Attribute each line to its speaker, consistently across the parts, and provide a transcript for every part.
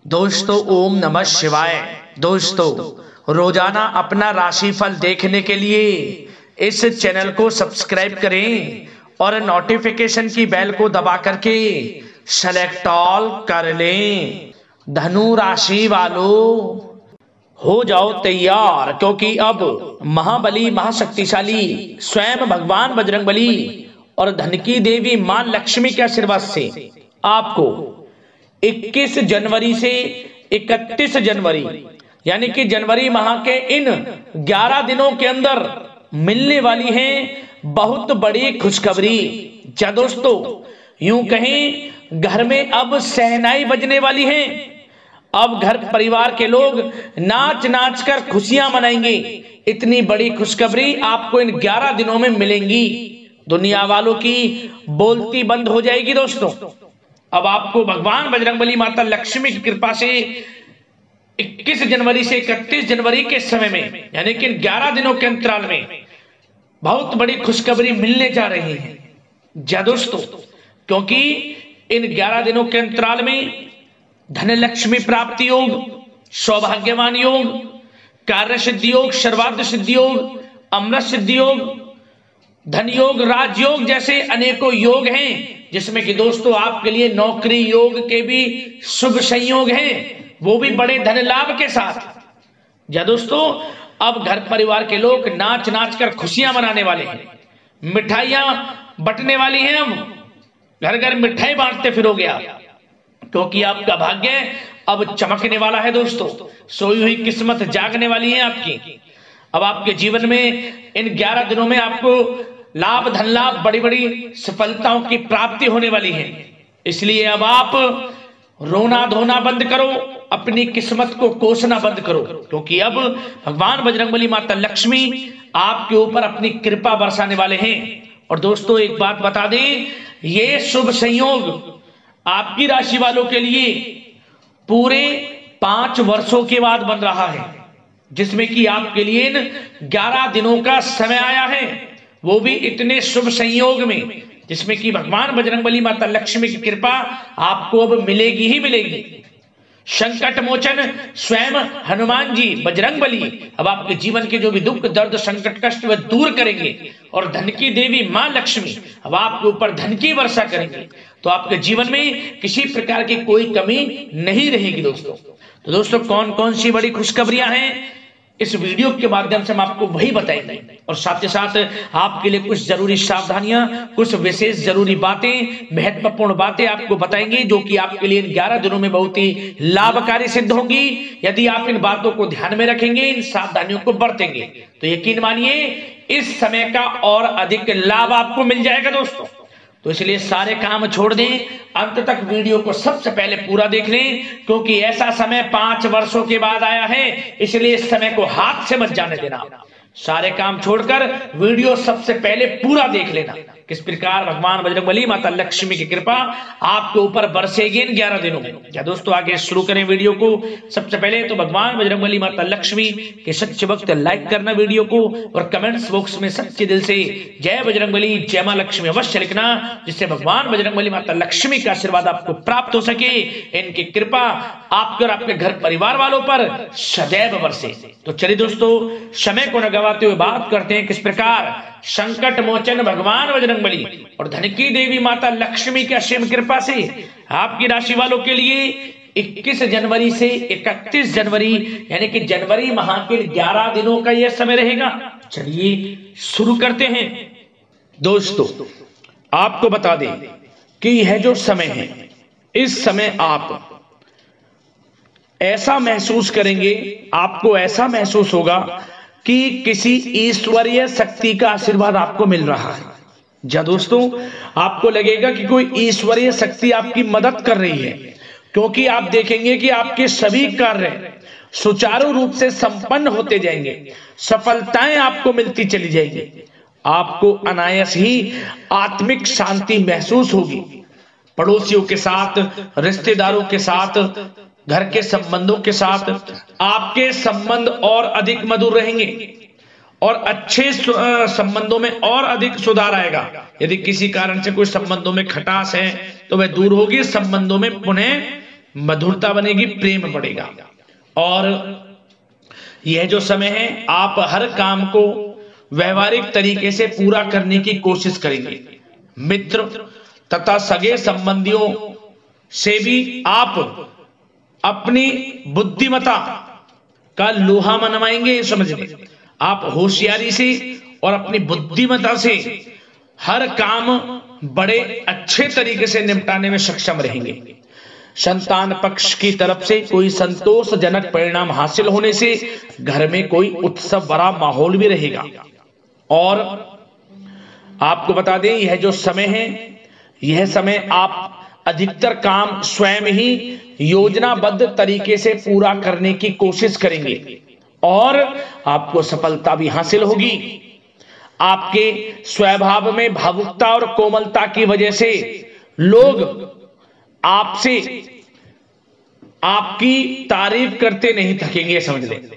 Speaker 1: दोस्तों ओम नमः शिवाय। दोस्तों रोजाना अपना राशिफल देखने के लिए इस चैनल को सब्सक्राइब करें और नोटिफिकेशन की बेल को दबा करके सेलेक्ट ऑल कर लें। धनु राशि वालों हो जाओ तैयार, क्योंकि अब महाबली महाशक्तिशाली स्वयं भगवान बजरंगबली और धन की देवी मां लक्ष्मी के आशीर्वाद से आपको 21 जनवरी से 31 जनवरी यानी कि जनवरी माह के इन 11 दिनों के अंदर मिलने वाली है बहुत बड़ी खुशखबरी। क्या दोस्तों, यूं कहें घर में अब शहनाई बजने वाली है। अब घर परिवार के लोग नाच नाच कर खुशियां मनाएंगे। इतनी बड़ी खुशखबरी आपको इन 11 दिनों में मिलेंगी। दुनिया वालों की बोलती बंद हो जाएगी। दोस्तों अब आपको भगवान बजरंगबली माता लक्ष्मी की कृपा से 21 जनवरी से 31 जनवरी के समय में यानी कि 11 दिनों के अंतराल में बहुत बड़ी खुशखबरी मिलने जा रही है। जा दोस्तों, क्योंकि इन 11 दिनों के अंतराल में धन लक्ष्मी प्राप्ति योग, सौभाग्यवान योग, कार्य सिद्धि योग, सर्वार्थ सिद्धि योग, अमृत सिद्धि योग, धन योग, राजयोग जैसे अनेकों योग हैं, जिसमें कि दोस्तों आपके लिए नौकरी योग के भी शुभ संयोग हैं, वो भी बड़े धन लाभ के साथ। या दोस्तों अब घर परिवार के लोग नाच नाच कर खुशियां मनाने वाले हैं, मिठाइयां बंटने वाली हैं। अब घर घर मिठाई बांटते फिरोगे आप, क्योंकि आपका भाग्य अब चमकने वाला है। दोस्तों सोई हुई किस्मत जागने वाली है आपकी। अब आपके जीवन में इन 11 दिनों में आपको लाभ, धन लाभ, बड़ी बड़ी सफलताओं की प्राप्ति होने वाली है। इसलिए अब आप रोना धोना बंद करो, अपनी किस्मत को कोसना बंद करो, क्योंकि अब भगवान बजरंगबली माता लक्ष्मी आपके ऊपर अपनी कृपा बरसाने वाले हैं। और दोस्तों एक बात बता दें, ये शुभ संयोग आपकी राशि वालों के लिए पूरे 5 वर्षों के बाद बन रहा है, जिसमें कि आपके लिए इन 11 दिनों का समय आया है, वो भी इतने शुभ संयोग में, जिसमें कि भगवान बजरंगबली माता लक्ष्मी की कृपा आपको अब मिलेगी ही मिलेगी। संकट मोचन स्वयं हनुमान जी बजरंगबली अब आपके जीवन के जो भी दुख दर्द संकट कष्ट वह दूर करेंगे, और धन की देवी मां लक्ष्मी अब आपके ऊपर धन की वर्षा करेंगे। तो आपके जीवन में किसी प्रकार की कोई कमी नहीं रहेगी। तो दोस्तों कौन कौन सी बड़ी खुशखबरियां हैं, इस वीडियो के माध्यम से हम आपको वही बताएंगे, और साथ ही साथ आपके लिए कुछ जरूरी सावधानियां, कुछ विशेष जरूरी बातें, महत्वपूर्ण बातें आपको बताएंगे, जो कि आपके लिए इन 11 दिनों में बहुत ही लाभकारी सिद्ध होंगी। यदि आप इन बातों को ध्यान में रखेंगे, इन सावधानियों को बरतेंगे, तो यकीन मानिए इस समय का और अधिक लाभ आपको मिल जाएगा। दोस्तों तो इसलिए सारे काम छोड़ दें, अंत तक वीडियो को सबसे पहले पूरा देख लें, क्योंकि ऐसा समय 5 वर्षों के बाद आया है, इसलिए इस समय को हाथ से मत जाने देना। सारे काम छोड़कर वीडियो सबसे पहले पूरा देख लेना, किस प्रकार भगवान बजरंगबली माता लक्ष्मी की कृपा आपके ऊपर बरसेगी इन 11 दिनों में। क्या दोस्तों आगे शुरू करें वीडियो को। सबसे पहले तो भगवान बजरंगबली माता लक्ष्मी के सच्चे भक्त लाइक करना वीडियो को, और कमेंट्स बॉक्स में सच्चे दिल से जय बजरंगबली जय मां लक्ष्मी अवश्य लिखना, जिससे भगवान बजरंगबली माता लक्ष्मी का आशीर्वाद आपको प्राप्त हो सके, इनकी कृपा आपके और आपके घर परिवार वालों पर सदैव बरसे। तो चलिए दोस्तों समय को न गवाते हुए बात करते हैं किस प्रकार संकट मोचन भगवान बजरंगबली और धन की देवी माता लक्ष्मी की असीम कृपा से आपकी राशि वालों के लिए 21 जनवरी से 31 जनवरी यानी कि जनवरी माह के 11 दिनों का यह समय रहेगा। चलिए शुरू करते हैं। दोस्तों आपको बता दें कि यह जो समय है, इस समय आप ऐसा महसूस करेंगे, आपको ऐसा महसूस होगा कि किसी ईश्वरीय शक्ति का आशीर्वाद आपको मिल रहा है। जा दोस्तों आपको लगेगा कि कोई ईश्वरीय शक्ति आपकी मदद कर रही है, क्योंकि आप देखेंगे कि आपके सभी कार्य सुचारू रूप से संपन्न होते जाएंगे, सफलताएं आपको मिलती चली जाएंगी, आपको अनायास ही आत्मिक शांति महसूस होगी। पड़ोसियों के साथ, रिश्तेदारों के साथ, घर के संबंधों के साथ आपके संबंध और अधिक मधुर रहेंगे, और अच्छे संबंधों में और अधिक सुधार आएगा। यदि किसी कारण से कोई संबंधों में खटास है तो वह दूर होगी, संबंधों में पुनः मधुरता बनेगी, प्रेम बढ़ेगा। और यह जो समय है आप हर काम को व्यवहारिक तरीके से पूरा करने की कोशिश करेंगे। मित्र तथा सगे संबंधियों से भी आप अपनी बुद्धिमत्ता का लोहा मनवाएंगे। समझ लें, आप होशियारी से और अपनी बुद्धिमत्ता से हर काम बड़े अच्छे तरीके से निपटाने में सक्षम रहेंगे। संतान पक्ष की तरफ से कोई संतोषजनक परिणाम हासिल होने से घर में कोई उत्सव भरा माहौल भी रहेगा। और आपको बता दें, यह जो समय है, यह समय आप अधिकतर काम स्वयं ही योजनाबद्ध तरीके से पूरा करने की कोशिश करेंगे और आपको सफलता भी हासिल होगी। आपके स्वभाव में भावुकता और कोमलता की वजह से लोग आपसे आपकी तारीफ करते नहीं थकेंगे। समझ लें,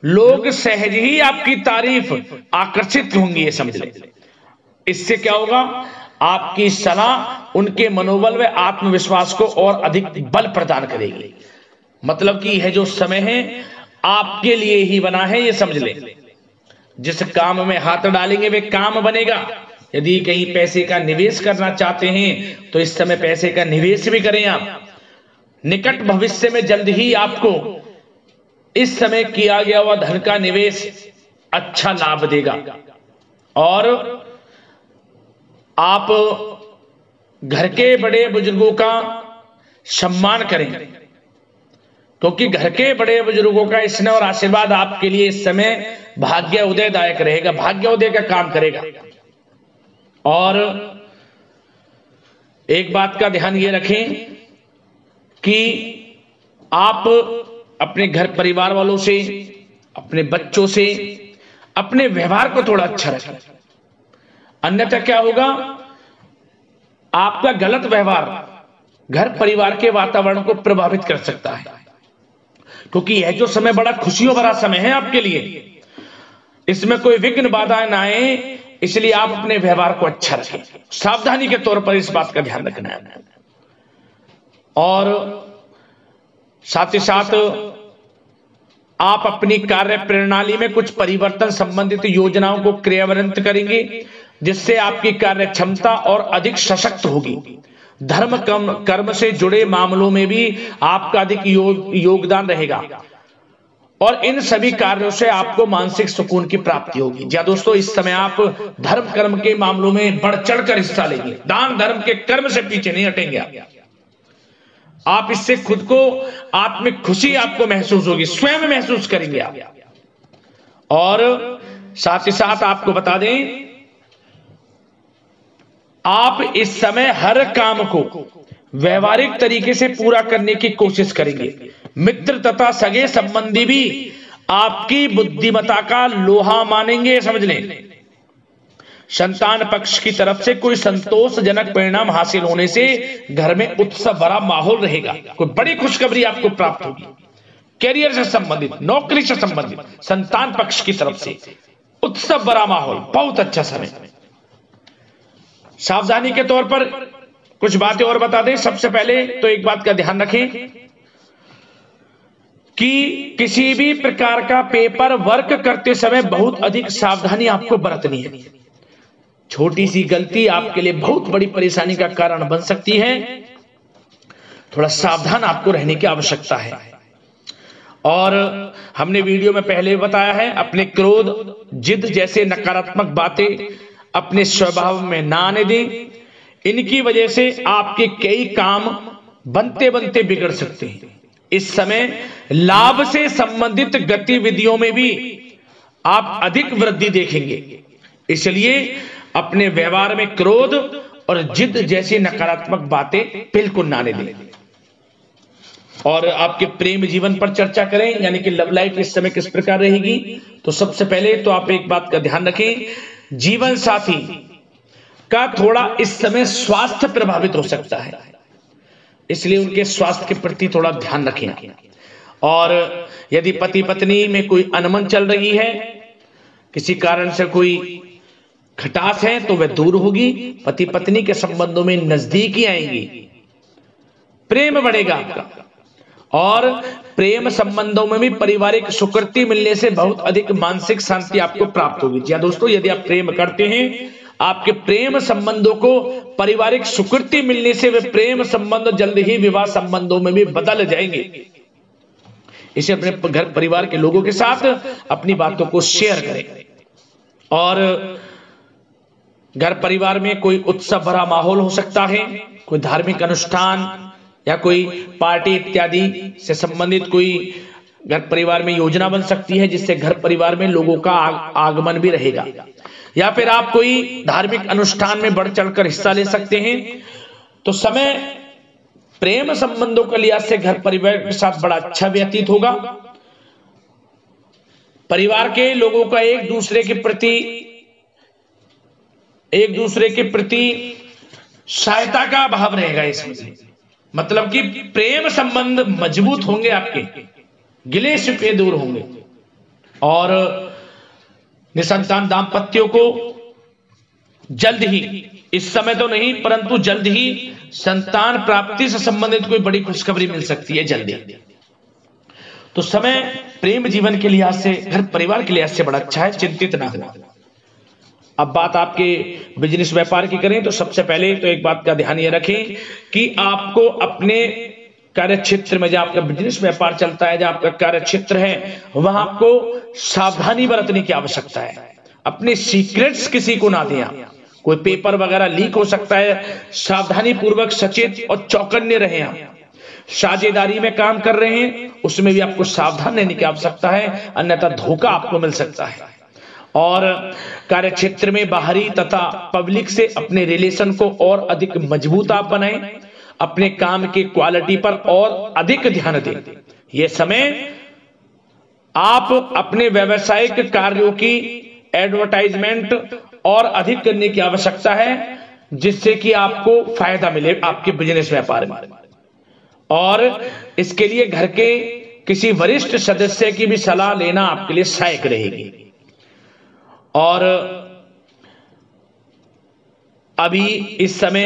Speaker 1: लोग सहज ही आपकी तारीफ आकर्षित होंगी, ये समझ लें। इससे क्या होगा, आपकी सलाह उनके मनोबल व आत्मविश्वास को और अधिक बल प्रदान करेगी। मतलब कि यह जो समय है आपके लिए ही बना है, ये समझ लें। जिस काम में हाथ डालेंगे वे काम बनेगा। यदि कहीं पैसे का निवेश करना चाहते हैं तो इस समय पैसे का निवेश भी करें आप। निकट भविष्य में जल्द ही आपको इस समय किया गया हुआ धन का निवेश अच्छा लाभ देगा। और आप घर के बड़े बुजुर्गों का सम्मान करें, क्योंकि घर के बड़े बुजुर्गों का स्नेह और आशीर्वाद आपके लिए इस समय भाग्य उदयदायक रहेगा, भाग्य उदय का काम करेगा। और एक बात का ध्यान ये रखें कि आप अपने घर परिवार वालों से, अपने बच्चों से अपने व्यवहार को थोड़ा अच्छा रखें। अन्यथा क्या होगा, आपका गलत व्यवहार घर परिवार के वातावरण को प्रभावित कर सकता है। क्योंकि यह जो समय बड़ा खुशियों भरा समय है आपके लिए, इसमें कोई विघ्न बाधाएं ना आए, इसलिए आप अपने व्यवहार को अच्छा रखें। सावधानी के तौर पर इस बात का ध्यान रखना है। और साथ ही साथ आप अपनी कार्य प्रणाली में कुछ परिवर्तन संबंधित योजनाओं को क्रियान्वित करेंगे, जिससे आपकी कार्य क्षमता और अधिक सशक्त होगी। धर्म कर्म से जुड़े मामलों में भी आपका अधिक योगदान रहेगा और इन सभी कार्यों से आपको मानसिक सुकून की प्राप्ति होगी। जी दोस्तों, इस समय आप धर्म कर्म के मामलों में बढ़ चढ़कर हिस्सा लेंगे। दान धर्म के कर्म से पीछे नहीं हटेंगे आप। इससे खुद को आत्मिक खुशी आपको महसूस होगी, स्वयं महसूस करेंगे आप। और साथ ही साथ आपको बता दें, आप इस समय हर काम को व्यवहारिक तरीके से पूरा करने की कोशिश करेंगे। मित्र तथा सगे संबंधी भी आपकी बुद्धिमत्ता का लोहा मानेंगे। समझ लें, संतान पक्ष की तरफ से कोई संतोषजनक परिणाम हासिल होने से घर में उत्सव भरा माहौल रहेगा। कोई बड़ी खुशखबरी आपको प्राप्त होगी। कैरियर से संबंधित, नौकरी से संबंधित, संतान पक्ष की तरफ से उत्सव भरा माहौल, बहुत अच्छा समय। सावधानी के तौर पर कुछ बातें और बता दें। सबसे पहले तो एक बात का ध्यान रखें कि किसी भी प्रकार का पेपर वर्क करते समय बहुत अधिक सावधानी आपको बरतनी है। छोटी सी गलती आपके लिए बहुत बड़ी परेशानी का कारण बन सकती है। थोड़ा सावधान आपको रहने की आवश्यकता है। और हमने वीडियो में पहले बताया है, अपने क्रोध, जिद जैसे नकारात्मक बातें अपने स्वभाव में ना आने दें। इनकी वजह से आपके कई काम बनते बनते बिगड़ सकते हैं। इस समय लाभ से संबंधित गतिविधियों में भी आप अधिक वृद्धि देखेंगे। इसलिए अपने व्यवहार में क्रोध और जिद जैसी नकारात्मक बातें बिल्कुल ना आने दें। और आपके प्रेम जीवन पर चर्चा करें, यानी कि लव लाइफ इस समय किस प्रकार रहेगी। तो सबसे पहले तो आप एक बात का ध्यान रखें, जीवन साथी का थोड़ा इस समय स्वास्थ्य प्रभावित हो सकता है, इसलिए उनके स्वास्थ्य के प्रति थोड़ा ध्यान रखें। और यदि पति पत्नी में कोई अनबन चल रही है, किसी कारण से कोई खटास है, तो वह दूर होगी। पति पत्नी के संबंधों में नजदीकी आएंगी। प्रेम बढ़ेगा आपका, और प्रेम संबंधों में भी पारिवारिक स्वीकृति मिलने से बहुत अधिक मानसिक शांति आपको प्राप्त होगी। जी दोस्तों, यदि आप प्रेम करते हैं, आपके प्रेम संबंधों को पारिवारिक स्वीकृति मिलने से वे प्रेम संबंध जल्द ही विवाह संबंधों में भी बदल जाएंगे। इसे अपने घर परिवार के लोगों के साथ अपनी बातों को शेयर करें। और घर परिवार में कोई उत्सव भरा माहौल हो सकता है, कोई धार्मिक अनुष्ठान या कोई पार्टी इत्यादि से संबंधित कोई घर परिवार में योजना बन सकती है, जिससे घर परिवार में लोगों का आगमन भी रहेगा। या फिर आप कोई धार्मिक अनुष्ठान में बढ़ चढ़कर हिस्सा ले सकते हैं। तो समय प्रेम संबंधों के लिहाज से घर परिवार के साथ बड़ा अच्छा व्यतीत होगा। परिवार के लोगों का एक दूसरे के प्रति सहायता का भाव रहेगा इसमें, मतलब कि प्रेम संबंध मजबूत होंगे, आपके गिले शिकवे दूर होंगे। और निसंतान दाम्पत्यों को जल्द ही, इस समय तो नहीं परंतु जल्द ही संतान प्राप्ति से संबंधित कोई बड़ी खुशखबरी मिल सकती है जल्दी। तो समय प्रेम जीवन के लिहाज से, घर परिवार के लिहाज से बड़ा अच्छा है, चिंतित ना हो। अब बात आपके बिजनेस व्यापार की करें तो सबसे पहले तो एक बात का ध्यान ये रखें कि आपको अपने कार्य क्षेत्र में, जहां आपका बिजनेस व्यापार चलता है, जहां आपका कार्य क्षेत्र है, वहां आपको सावधानी बरतने की आवश्यकता है। अपने सीक्रेट्स किसी को ना दें। कोई पेपर वगैरह लीक हो सकता है, सावधानी पूर्वक सचेत और चौकन्ने रहें। आप साझेदारी में काम कर रहे हैं, उसमें भी आपको सावधान रहने की आवश्यकता है, अन्यथा धोखा आपको मिल सकता है। और कार्य क्षेत्र में बाहरी तथा पब्लिक से अपने रिलेशन को और अधिक मजबूत आप बनाएं। अपने काम की क्वालिटी पर और अधिक ध्यान दें। यह समय आप अपने व्यावसायिक कार्यों की एडवर्टाइजमेंट और अधिक करने की आवश्यकता है, जिससे कि आपको फायदा मिले आपके बिजनेस व्यापार में। और इसके लिए घर के किसी वरिष्ठ सदस्य की भी सलाह लेना आपके लिए सहायक रहेगी। और अभी इस समय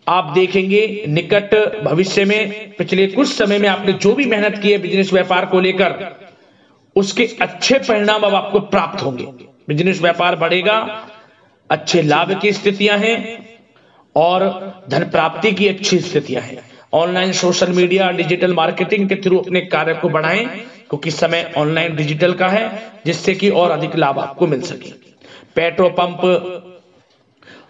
Speaker 1: आप देखेंगे निकट भविष्य में, पिछले कुछ समय में आपने जो भी मेहनत की है बिजनेस व्यापार को लेकर, उसके अच्छे परिणाम अब आपको प्राप्त होंगे। बिजनेस व्यापार बढ़ेगा, अच्छे लाभ की स्थितियां हैं और धन प्राप्ति की अच्छी स्थितियां हैं। Online social media digital marketing के थ्रू अपने कार्य को बढ़ाएं, क्योंकि समय ऑनलाइन डिजिटल का है, जिससे कि और अधिक लाभ आपको मिल सके। पेट्रोल पंप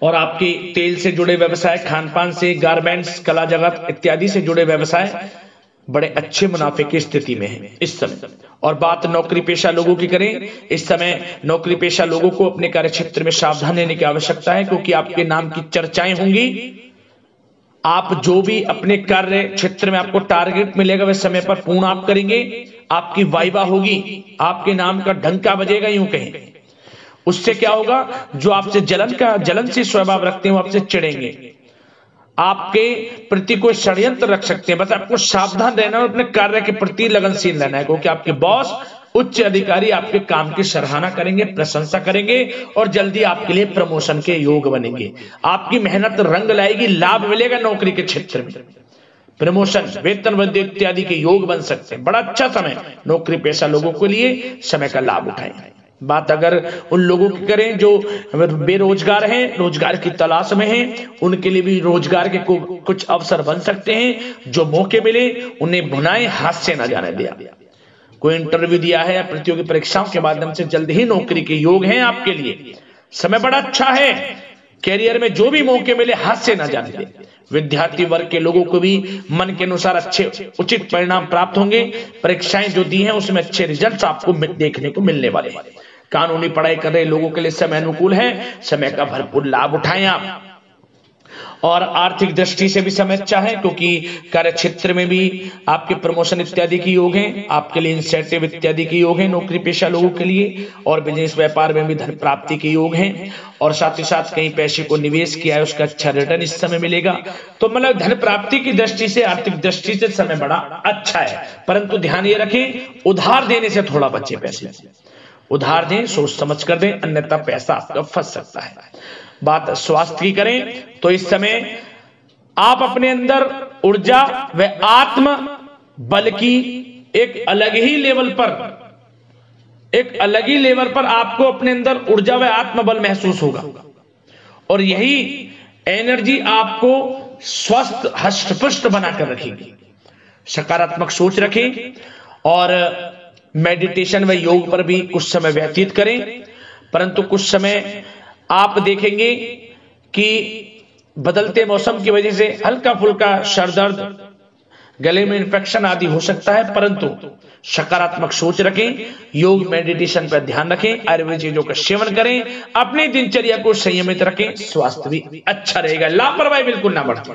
Speaker 1: और आपके तेल से जुड़े व्यवसाय, खान पान से, गारमेंट्स, कला जगत इत्यादि से जुड़े व्यवसाय बड़े अच्छे मुनाफे की स्थिति में है इस समय। और बात नौकरी पेशा लोगों की करें, इस समय नौकरी पेशा लोगों को अपने कार्य क्षेत्र में सावधान रहने की आवश्यकता है, क्योंकि आपके नाम की चर्चाएं होंगी। आप जो भी अपने कार्य क्षेत्र में आपको टारगेट मिलेगा वह समय पर पूर्ण आप करेंगे। आपकी वाइवा होगी, आपके नाम का डंका बजेगा, यूं कहें। उससे क्या होगा, जो आपसे जलन से स्वभाव रखते हैं वो आपसे चिढ़ेंगे, आपके प्रति कोई षड्यंत्र रख सकते हैं। बस आपको सावधान रहना और अपने कार्य के प्रति लगनशील रहना है, क्योंकि आपके बॉस, उच्च अधिकारी आपके काम की सराहना करेंगे, प्रशंसा करेंगे और जल्दी आपके लिए प्रमोशन के योग बनेंगे। आपकी मेहनत रंग लाएगी, लाभ मिलेगा नौकरी के क्षेत्र में, प्रमोशन, वेतन वृद्धि इत्यादि के योग बन सकते हैं। बड़ा अच्छा समय नौकरी पेशा लोगों के लिए, समय का लाभ उठाएं। बात अगर उन लोगों की करें जो बेरोजगार हैं, रोजगार की तलाश में हैं, उनके लिए भी रोजगार के कुछ अवसर बन सकते हैं। जो मौके मिले उन्हें भुनाएं, हाथ से न जाने दिया। कोई इंटरव्यू दिया है या प्रतियोगी परीक्षाओं के माध्यम से जल्द ही नौकरी के योग हैं आपके लिए। समय बड़ा अच्छा है, कैरियर में जो भी मौके मिले हाथ से न जाने दें। विद्यार्थी वर्ग के लोगों को भी मन के अनुसार अच्छे उचित परिणाम प्राप्त होंगे। परीक्षाएं जो दी हैं उसमें अच्छे रिजल्ट्स आपको देखने को मिलने वाले हैं। कानूनी पढ़ाई कर रहे लोगों के लिए समय अनुकूल है, समय का भरपूर लाभ उठाएं आप। और आर्थिक दृष्टि से भी समय अच्छा है, क्योंकि कार्य क्षेत्र में भी आपके प्रमोशन इत्यादि के योग हैं, आपके लिए इंसेंटिव इत्यादि के योग हैं नौकरी पेशा लोगों के लिए। और बिजनेस व्यापार में भी धन प्राप्ति के योग हैं, और साथ ही साथ कहीं पैसे को निवेश किया है उसका अच्छा रिटर्न इस समय मिलेगा। तो मतलब धन प्राप्ति की दृष्टि से, आर्थिक दृष्टि से समय बड़ा अच्छा है। परंतु ध्यान ये रखें, उधार देने से थोड़ा बचे। पैसे उधार दें, सोच समझ कर दें, अन्यथा पैसा आपका फंस सकता है। बात स्वास्थ्य की करें तो इस समय आप अपने अंदर ऊर्जा व आत्म बल की एक अलग ही लेवल पर आपको अपने अंदर ऊर्जा व आत्मबल महसूस होगा। और यही एनर्जी आपको स्वस्थ हष्ट-पुष्ट बनाकर रखेगी। सकारात्मक सोच रखें और मेडिटेशन व योग पर भी कुछ समय व्यतीत करें। परंतु कुछ समय आप देखेंगे कि बदलते मौसम की वजह से हल्का फुल्का सर दर्द, गले में इन्फेक्शन आदि हो सकता है, परंतु सकारात्मक सोच रखें, योग मेडिटेशन पर ध्यान रखें, आयुर्वेद चीजों का सेवन करें, अपनी दिनचर्या को संयमित रखें, स्वास्थ्य भी अच्छा रहेगा। लापरवाही बिल्कुल ना बरतें।